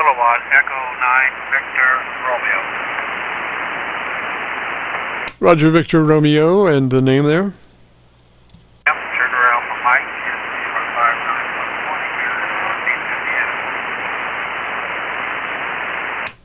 kilowatt, Echo 9, Victor Romeo. Roger, Victor Romeo, and the name there? Yep, Sugar Alpha Mike, and you are 59+20 here in Northeast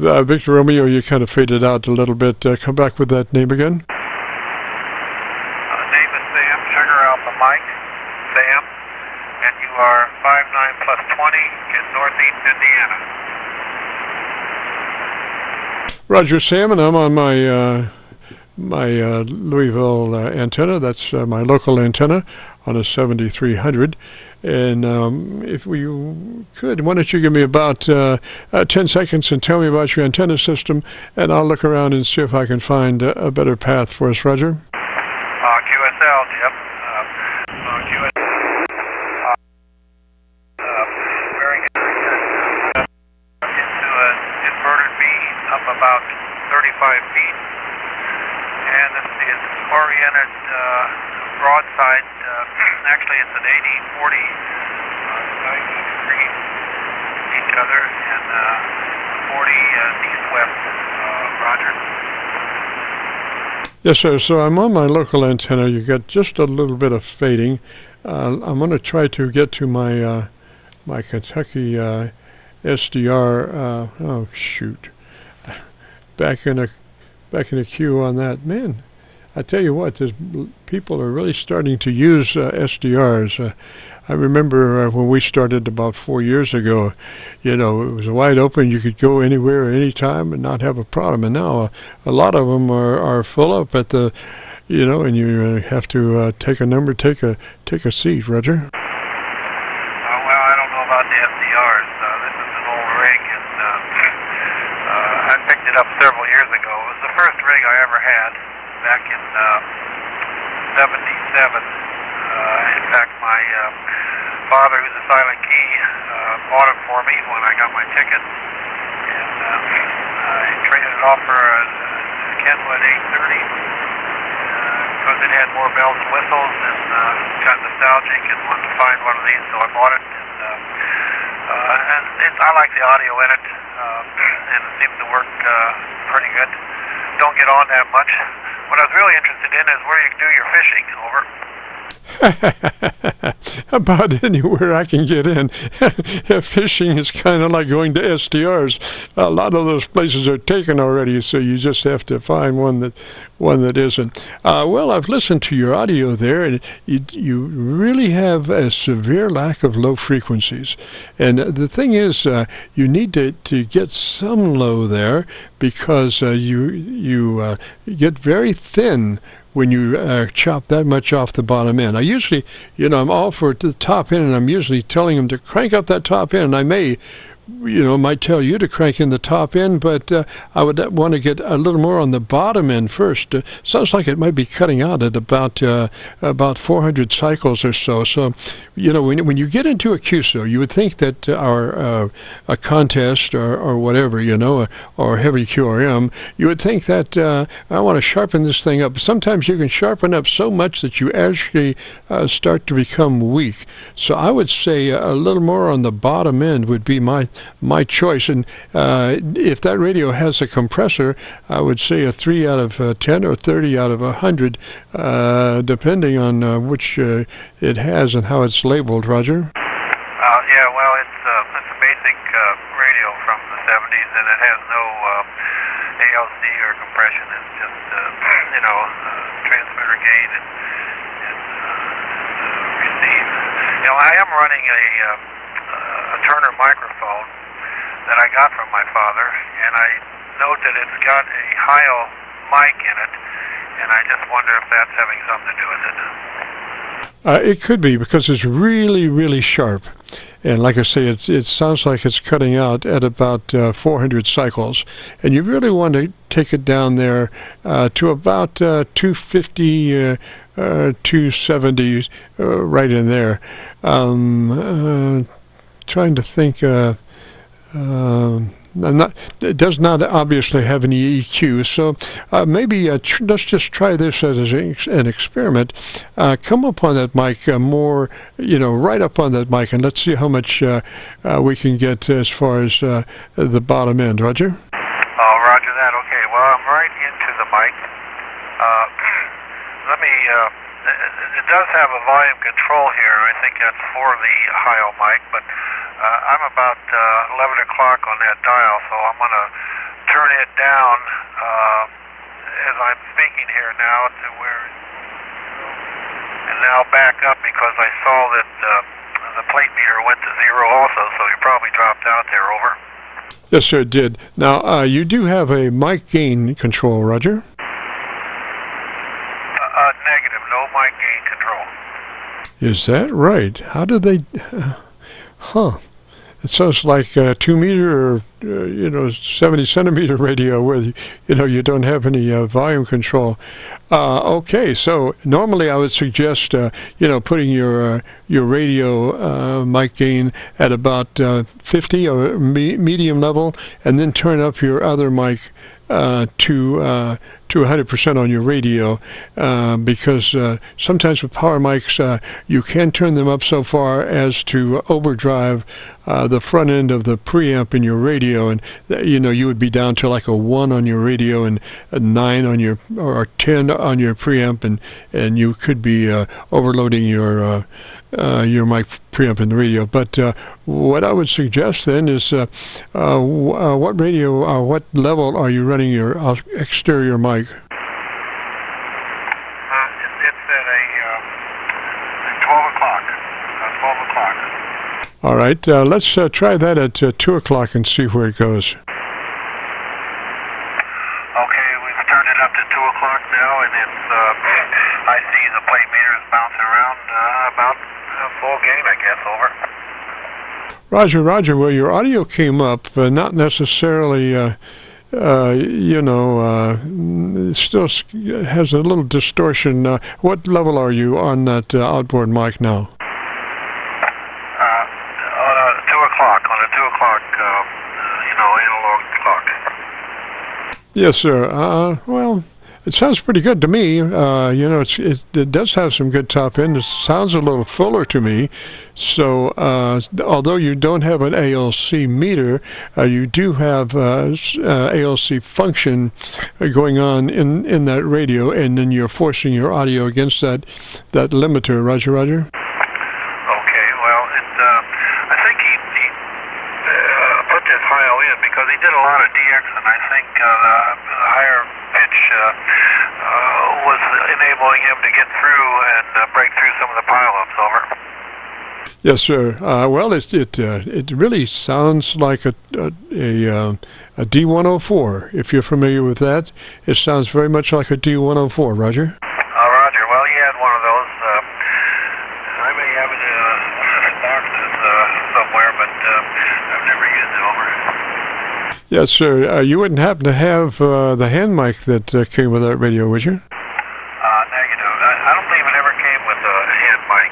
Indiana. Victor Romeo, you kind of faded out a little bit. Come back with that name again. Name is Sam, Sugar Alpha Mike, Sam, and you are 59+20 in Northeast Indiana. Roger, Sam, and I'm on my Louisville antenna. That's my local antenna on a 7300. And if you could, why don't you give me about 10 seconds and tell me about your antenna system, and I'll look around and see if I can find a better path for us, Roger. QSL, yep. QSL. Very good. Into an inverted V up about 35 feet. And it's oriented broadside. Actually, it's an 80-40, 90 degrees each other, and 40 east-west. Roger. Yes, sir. So I'm on my local antenna. You got just a little bit of fading. I'm going to try to get to my my Kentucky SDR. Oh shoot! Back in a queue on that, man. I tell you what, people are really starting to use SDRs. I remember when we started about 4 years ago, you know, it was wide open. You could go anywhere, anytime, and not have a problem. And now a lot of them are full up at the, you know, and you have to take a number, take a seat. Roger. Well, I don't know about the SDRs. This is an old rig, and I picked it up several years ago. It was the first rig I ever had back in 77. In fact, my father, who's a silent key, bought it for me when I got my ticket, and I traded it off for a Kenwood 830 because it had more bells and whistles, and got nostalgic and wanted to find one of these, so I bought it. And I like the audio in it, and it seems to work pretty good. Don't get on that much. What I was really interested in is where you can do your fishing. Over. About anywhere I can get in. Fishing is kind of like going to SDRs. A lot of those places are taken already, so you just have to find one that isn't. Well, I've listened to your audio there, and you really have a severe lack of low frequencies. And the thing is, you need to get some low there, because you get very thin when you chop that much off the bottom end. I usually, you know, I'm all for the top end, and I'm usually telling them to crank up that top end. And I may, you know, might tell you to crank in the top end, but I would want to get a little more on the bottom end first. Sounds like it might be cutting out at about 400 cycles or so. So, you know, when you get into a QSO, you would think that a contest or whatever, you know, or heavy QRM, you would think that I want to sharpen this thing up. Sometimes you can sharpen up so much that you actually start to become weak. So I would say a little more on the bottom end would be my choice. And if that radio has a compressor, I would say a 3 out of 10 or 30 out of 100, depending on which it has and how it's labeled. Roger? Yeah, well, it's a basic radio from the 70s, and it has no ALC or compression. It's just, you know, transmitter gain and receive. You know, I am running a Turner microphone that I got from my father, and I note that it's got a Heil mic in it, and I just wonder if that's having something to do with it. It could be, because it's really, really sharp. And like I say, it sounds like it's cutting out at about 400 cycles. And you really want to take it down there to about 250, 270, right in there. Trying to think, it does not obviously have any EQ. So maybe let's just try this as an experiment. Come up on that mic more, right up on that mic, and let's see how much we can get as far as the bottom end. Roger? Oh, roger that. Okay. Well, I'm right into the mic. Let me. It does have a volume control here. I think that's for the high mic, but I'm about 11 o'clock on that dial, so I'm going to turn it down as I'm speaking here now to where, and now back up because I saw that the plate meter went to 0 also, so you probably dropped out there. Over. Yes, sir, it did. Now, you do have a mic gain control, Roger? Negative, no mic gain control. Is that right? How do they... It sounds like a 2 meter or 70 centimeter radio where you don't have any volume control. Okay, so normally I would suggest putting your radio mic gain at about 50 or medium level, and then turn up your other mic to 100% on your radio, because sometimes with power mics you can turn them up so far as to overdrive the front end of the preamp in your radio, and you would be down to like a 1 on your radio and a 9 on your, or 10 on your preamp, and you could be overloading your mic preamp in the radio. But what I would suggest then is what radio or what level are you running your exterior mic? It's at a 12 o'clock. 12 o'clock. All right, let's try that at 2 o'clock and see where it goes. Okay, we've turned it up to 2 o'clock now, and it's, I see the plate meters bouncing around about full gain, I guess. Over. Roger. Well, your audio came up, not necessarily, it still has a little distortion. What level are you on that outboard mic now? 2 o'clock, on a 2 o'clock, analog clock. Yes, sir. Well, it sounds pretty good to me. It does have some good top end. It sounds a little fuller to me. So, although you don't have an ALC meter, you do have ALC function going on in that radio, and then you're forcing your audio against that limiter. Roger. Okay. Well, I think he put this high in because he did a lot of DX, and I think the higher pitch was enabling him to get through and break through some of the pileups. Over. Yes, sir. Well, it really sounds like a D104. If you're familiar with that, it sounds very much like a D104. Roger. Roger. Well, he had one of those. I may have it in boxes somewhere, but I've never used it. Over. Yes, sir. You wouldn't happen to have the hand mic that came with that radio, would you? Negative. I don't believe it ever came with a hand mic.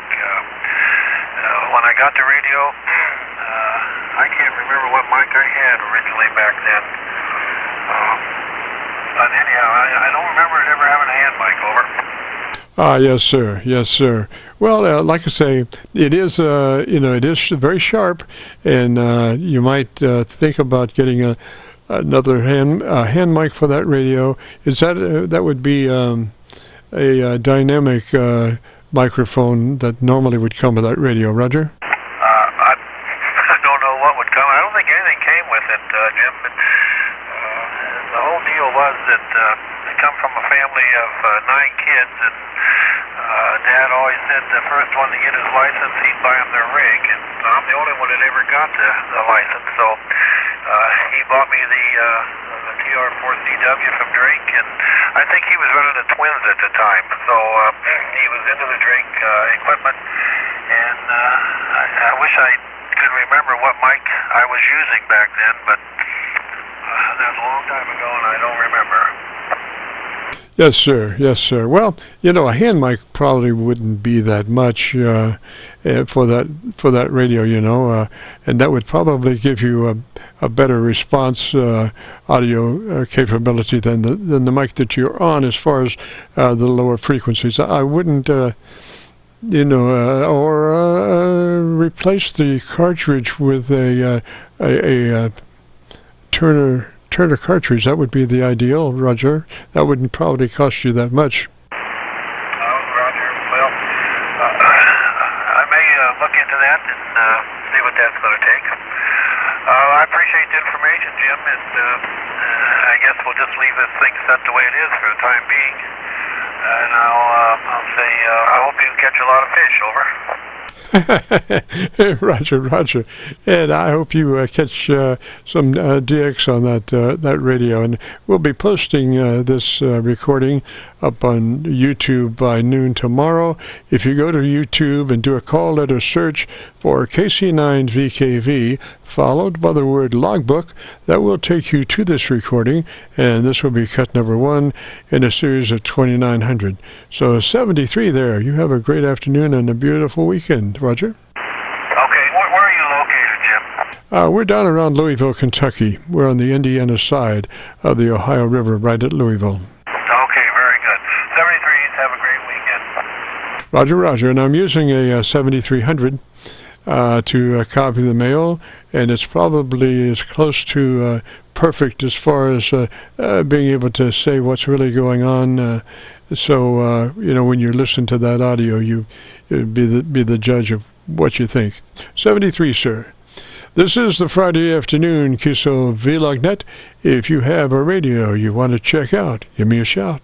When I got the radio, I can't remember what mic I had originally back then. But anyhow, I don't remember it ever having a hand mic. Over. Yes, sir. Yes, sir. Well, like I say, it is it is very sharp, and you might think about getting another hand mic for that radio. Is that would be a dynamic microphone that normally would come with that radio, Roger? I don't know what would come. I don't think anything came with it, Jim. But, the whole deal was that they come from a family of 9 kids, and Dad always said the first one to get his license, he'd buy him their rig, and I'm the only one that ever got the license, so he bought me the TR4CW from Drake, and I think he was running the Twins at the time, so he was into the Drake equipment, and I wish I could remember what mic I was using back then, but that was a long time ago, and I don't remember. Yes, sir. Yes, sir. Well, a hand mic probably wouldn't be that much for that radio, and that would probably give you a better response audio capability than the mic that you're on, as far as the lower frequencies. I wouldn't, replace the cartridge with a Turner cartridge. That would be the ideal, Roger. That wouldn't probably cost you that much. Roger. Well, I may look into that and see what that's going to take. I appreciate the information, Jim, and I guess we'll just leave this thing set the way it is for the time being. And I'll say, I hope you catch a lot of fish. Over. Roger. And I hope you catch some DX on that radio. And we'll be posting this recording up on YouTube by noon tomorrow. If you go to YouTube and do a call letter search for KC9VKV, followed by the word logbook, that will take you to this recording, and this will be cut number 1 in a series of 2900. So 73 there. You have a great afternoon and a beautiful weekend, Roger. Okay, where are you located, Jim? We're down around Louisville, Kentucky. We're on the Indiana side of the Ohio River, right at Louisville. Okay, very good. 73s, have a great weekend. Roger. And I'm using a 7300 to copy the mail, and it's probably as close to perfect as far as being able to say what's really going on. So when you listen to that audio, you be the judge of what you think. 73, sir. This is the Friday afternoon Qso-Vlog net. If you have a radio you want to check out, give me a shout.